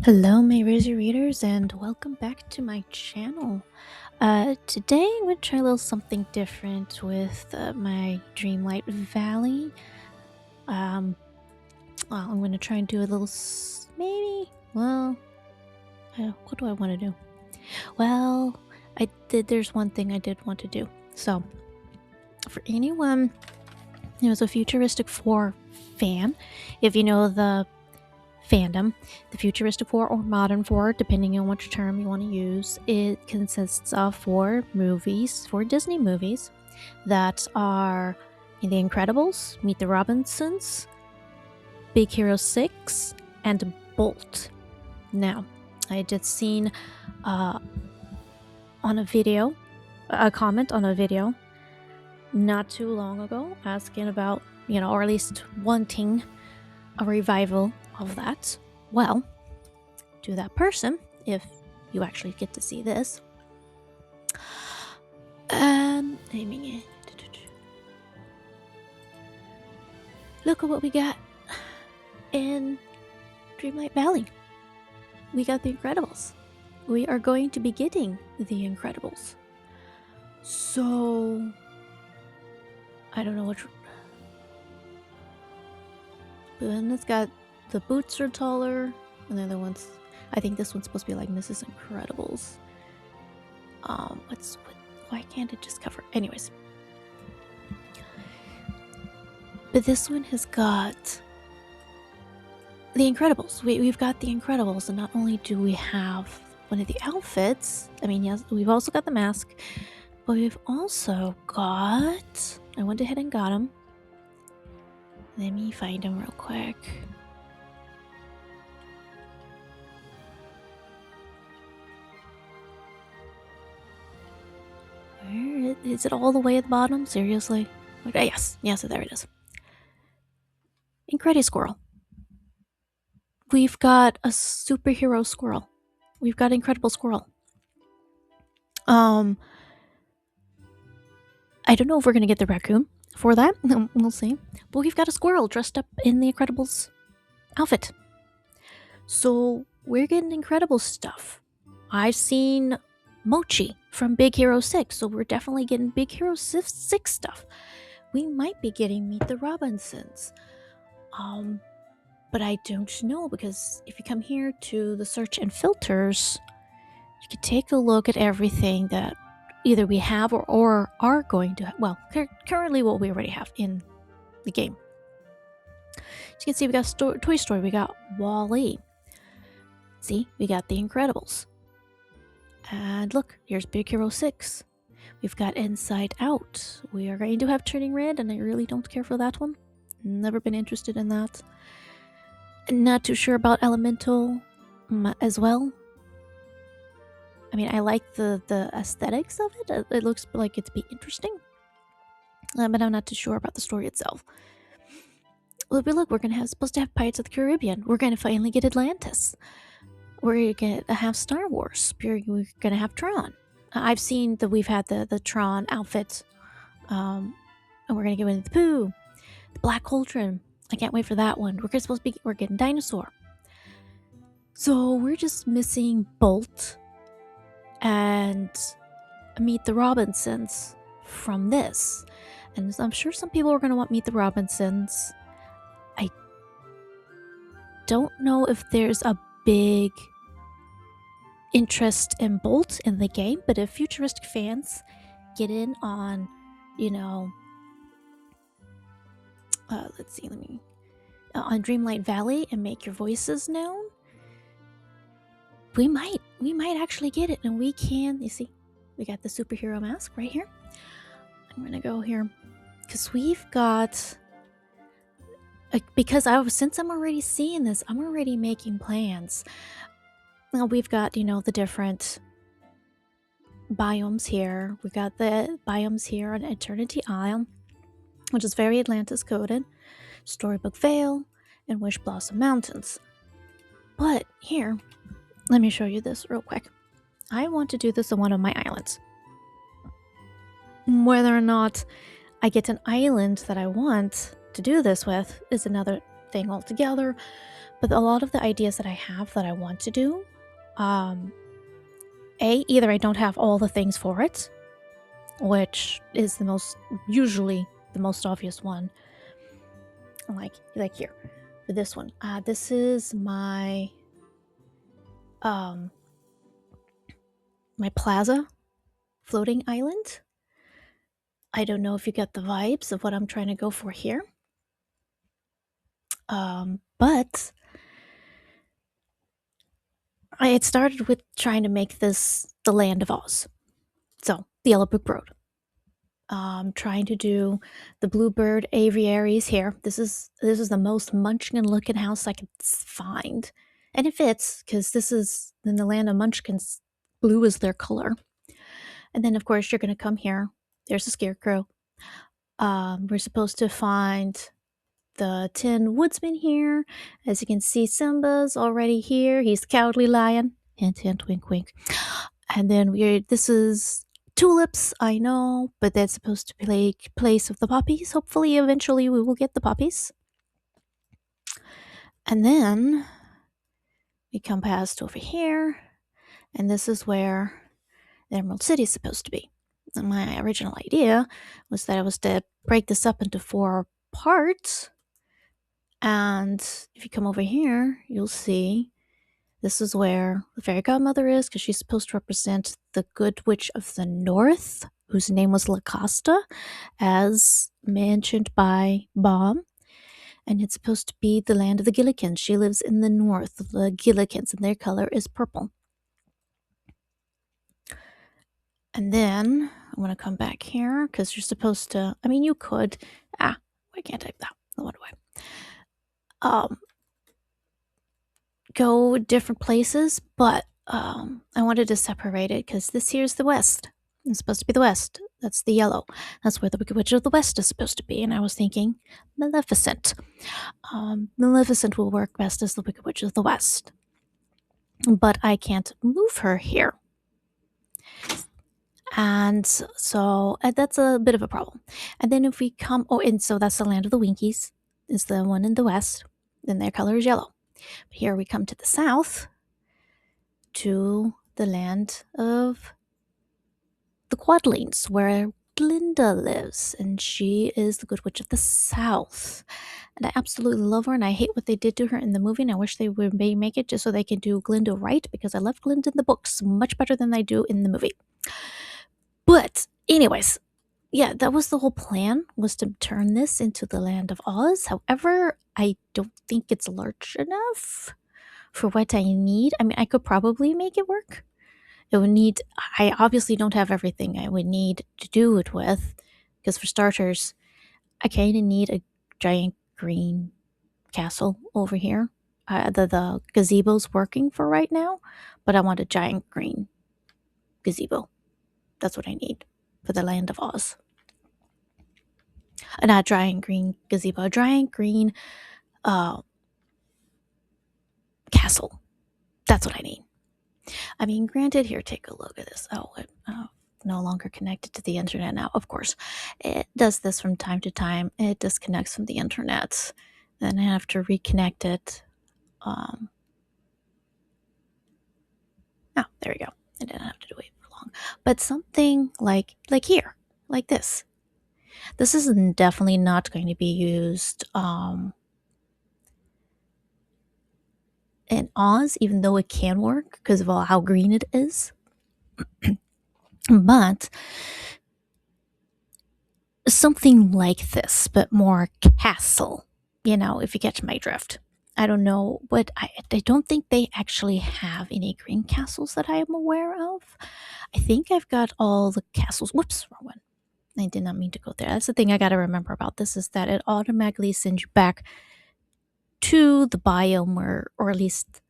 Hello, my Razor readers, and welcome back to my channel. Today I'm going to try a little something different with my Dreamlight Valley. Um, well, I'm going to try and do a little, what do I want to do? Well, there's one thing I did want to do. So, for anyone who's a Futuristic 4 fan, if you know the fandom, the Futuristic 4 or Modern 4, depending on which term you want to use, it consists of four Disney movies that are The Incredibles, Meet the Robinsons, Big Hero 6, and Bolt. Now, I did seen on a video, a comment on a video not too long ago asking about, or at least wanting a revival of that. Well, to that person, if you actually get to see this, aiming it. Look at what we got in Dreamlight Valley. We got The Incredibles. We are going to be getting The Incredibles. So, I don't know which. And it's got the boots are taller, and the other ones. I think this one's supposed to be like Mrs. Incredibles. Why can't it just cover? Anyways. But this one has got The Incredibles. We've got The Incredibles, and not only do we have one of the outfits, yes, we've also got the mask, but we've also got, I went ahead and got him. Let me find him real quick. Where is it? All the way at the bottom? Seriously? Okay, yes, there it is. Incredi Squirrel. We've got a superhero squirrel. We've got Incredible Squirrel. I don't know if we're gonna get the raccoon for that. We'll see. But we've got a squirrel dressed up in the Incredibles outfit. So we're getting incredible stuff. I've seen Mochi from Big Hero 6, so we're definitely getting Big Hero 6 stuff. We might be getting Meet the Robinsons. But I don't know, because if you come here to the search and filters, you can take a look at everything that either we have or are going to have. Well, currently what we already have in the game. As you can see, we got Toy Story, we got Wall-E. See, we got The Incredibles. And look, here's Big Hero 6. We've got Inside Out. We are going to have Turning Red, and I really don't care for that one. Never been interested in that. Not too sure about Elemental as well. I like the aesthetics of it. It looks like it'd be interesting. But I'm not too sure about the story itself. But look, we're supposed to have Pirates of the Caribbean. We're going to finally get Atlantis. We're going to have Star Wars. We're going to have Tron. I've seen that we've had the Tron outfit. And we're going to get Winnie the Pooh. The Black Cauldron. I can't wait for that one. We're getting Dinosaur. So we're just missing Bolt and Meet the Robinsons from this. And I'm sure some people are going to want Meet the Robinsons. I don't know if there's a big interest in Bolt in the game, but if futuristic fans get in on, on Dreamlight Valley and make your voices known, we might actually get it, and we can. You see, we got the superhero mask right here. I'm gonna go here because we've got, since I'm already seeing this, I'm already making plans. Now we've got, the different biomes here. We've got the biomes here on Eternity Isle, which is very Atlantis coded, Storybook Vale, and Wish Blossom Mountains. But here, let me show you this real quick. I want to do this on one of my islands. Whether or not I get an island that I want to do this with is another thing altogether. But a lot of the ideas that I have that I want to do, um, either I don't have all the things for it, which is usually the most obvious one. Like here, for this one. This is um my plaza floating island. I don't know if you get the vibes of what I'm trying to go for here. But I had started with trying to make this the land of Oz. So, the Yellow Brick Road. Trying to do the Bluebird aviaries here. This is the most Munchkin looking house I could find, and it fits because this is in the land of Munchkins. Blue is their color, and then of course you're gonna come here. There's a scarecrow. We're supposed to find the Tin Woodsman here. As you can see, Simba's already here. He's the Cowardly Lion. Hint, hint, wink, wink. And then this is tulips, I know, but that's supposed to be place of the poppies. Hopefully, eventually, we will get the poppies. And then we come past over here, and this is where the Emerald City is supposed to be. And my original idea was that I was to break this up into 4 parts. And if you come over here, you'll see this is where the fairy godmother is, because she's supposed to represent the good witch of the north, whose name was Lacosta, as mentioned by Baum. And it's supposed to be the land of the Gillikins. She lives in the north, the Gillikins, and their color is purple. And then I'm going to come back here, because you're supposed to, I mean, you could, why can't I type that? What do I? Go different places, but I wanted to separate it because this here's the west. It's supposed to be the west. That's the yellow. That's where the Wicked Witch of the West is supposed to be. And I was thinking Maleficent. Maleficent will work best as the Wicked Witch of the West. But I can't move her here. And so that's a bit of a problem. And then if we come, and so that's the land of the Winkies, is the one in the west. Then their color is yellow. But here we come to the south, to the land of the Quadlings, where Glinda lives, and she is the Good Witch of the South. And I absolutely love her, and I hate what they did to her in the movie, and I wish they would make it just so they can do Glinda right, because I love Glinda in the books much better than I do in the movie. But anyways, yeah, that was the whole plan, was to turn this into the land of Oz. However, I don't think it's large enough for what I need. I mean, I could probably make it work. It would need, I obviously don't have everything I would need to do it with, because for starters, I kind of need a giant green castle over here. The gazebo's working for right now, but I want a giant green gazebo. That's what I need for the land of Oz. Not giant green gazebo, a giant green castle. That's what I need. I mean, granted, here, take a look at this. No longer connected to the internet now. Of course, it does this from time to time. It disconnects from the internet. Then I have to reconnect it. There we go. I didn't have to do it for long. But something like here, like this. This is definitely not going to be used in Oz, even though it can work because of how green it is. But something like this, but more castle, if you catch my drift. I don't know, but I don't think they actually have any green castles that I am aware of. I think I've got all the castles. Whoops, wrong one. I did not mean to go there. That's the thing I got to remember about this, is that it automatically sends you back to the biome or at least,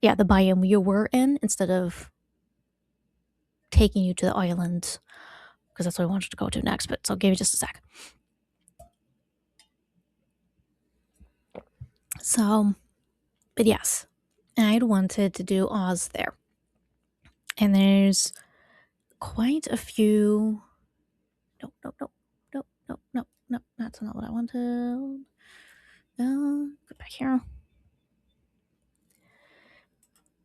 yeah, the biome you were in, instead of taking you to the island, because that's what I wanted to go to next. But so give me just a sec. So, but yes, I'd wanted to do Oz there. And there's quite a few. Nope, that's not what I wanted. Go back here.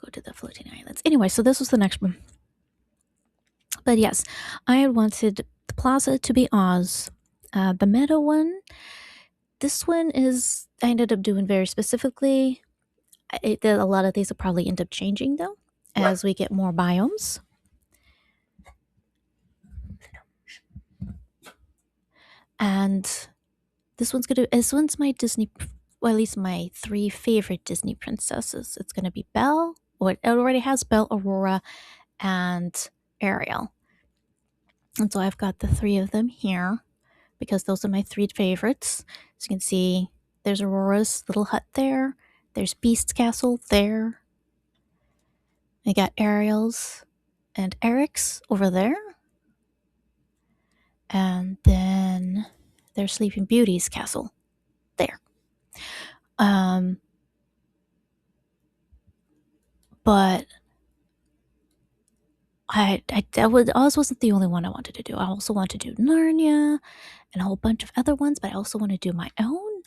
Go to the floating islands. Anyway, so this was the next one. But yes, I had wanted the plaza to be Oz. The meadow one, this one is, I ended up doing very specifically. A lot of these will probably end up changing though as we get more biomes. And this one's my Disney, well, at least my 3 favorite Disney princesses. It's gonna be Belle, or it already has Belle, Aurora, and Ariel. And so I've got the 3 of them here because those are my 3 favorites. As you can see, there's Aurora's little hut there. There's Beast's castle there. I got Ariel's and Eric's over there. And then there's Sleeping Beauty's castle there. But Oz wasn't the only one I wanted to do. I also want to do Narnia and a whole bunch of other ones, but I also want to do my own.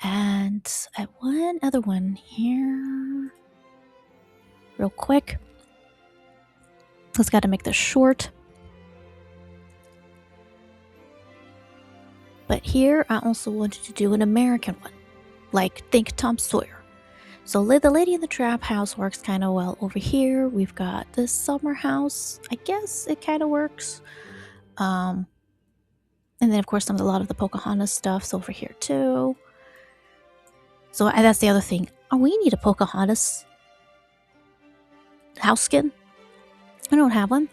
And I have one other one here. Real quick. Just got to make this short. But here, I also wanted to do an American one. Like, think Tom Sawyer. So the Lady in the Trap house works kind of well over here. We've got this summer house. I guess it kind of works. And then, of course, a lot of the Pocahontas stuff's over here, too. So that's the other thing. Oh, we need a Pocahontas house skin. I don't have one.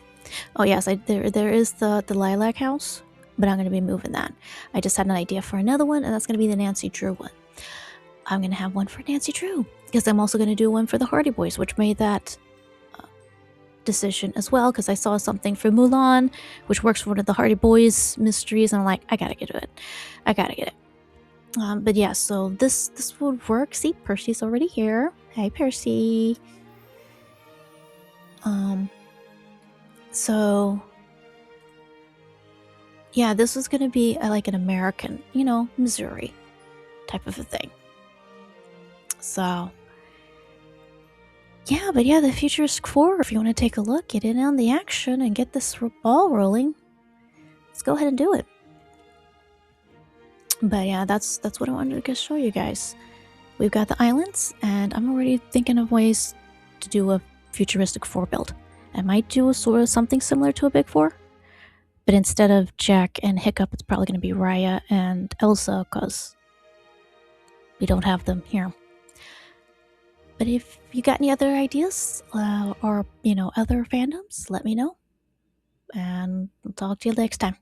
Oh, yes, there is the lilac house, but I'm going to be moving that. I just had an idea for another one, and that's going to be the Nancy Drew one. I'm going to have one for Nancy Drew, because I'm also going to do one for the Hardy Boys, which made that decision as well, because I saw something for Mulan, which works for one of the Hardy Boys mysteries, and I'm like, I gotta get it. I gotta get it. But yeah, so this would work. See, Percy's already here. Hey, Percy. So yeah, this was gonna be like an American, Missouri type of a thing. So yeah, but yeah, the Futuristic 4, if you want to take a look, get in on the action and get this ball rolling, let's go ahead and do it. But yeah, that's what I wanted to show you guys. We've got the islands, and I'm already thinking of ways to do a Futuristic 4 build. I might do a sort of something similar to a Big 4, but instead of Jack and Hiccup, it's probably going to be Raya and Elsa, because we don't have them here. But if you got any other ideas or other fandoms, let me know. And I'll talk to you next time.